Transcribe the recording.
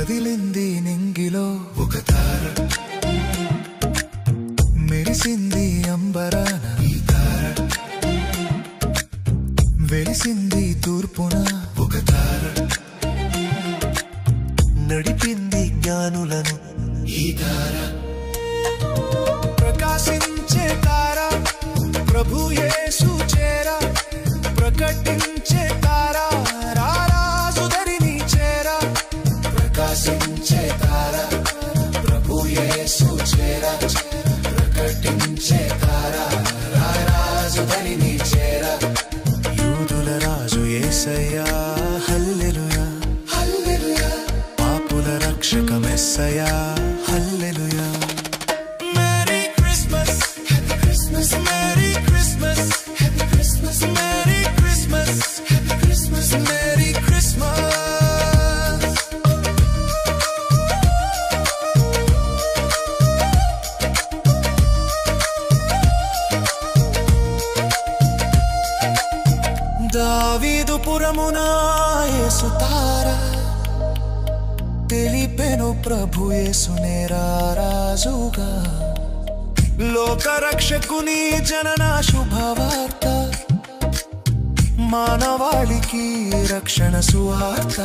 కదిలింది నింగిలో ఒక తార, మెరిసింది అంబరాన ఈ తార, వెలిసింది తూర్పున ఒక తార, నడిపింది జ్ఞానులను ఈ తార, ప్రకాశించే తార ప్రభు యేసు చేర, ప్రకటించే తార రారాజు దరిని చేర, ప్రకాశించే తార ప్రభు యేసు చేర, ప్రకటించే తార రారాజు దరిని చేర, యూదుల రాజు యేసయ్యా హల్లెలూయా హల్లెలూయా, పాపుల రక్షక మెస్సయ్యా హల్లెలూయా. Merry Christmas, Happy Christmas, Merry Christmas, Happy Christmas, Merry Christmas, Happy Christmas, Merry Christmas. దావీదు పురమున యేసు తార, తెలిపెను ప్రభు యేసునే రారాజుగా, లోకరక్షకుని జనన శుభవార్త, మానవాళికి రక్షణ సువార్త.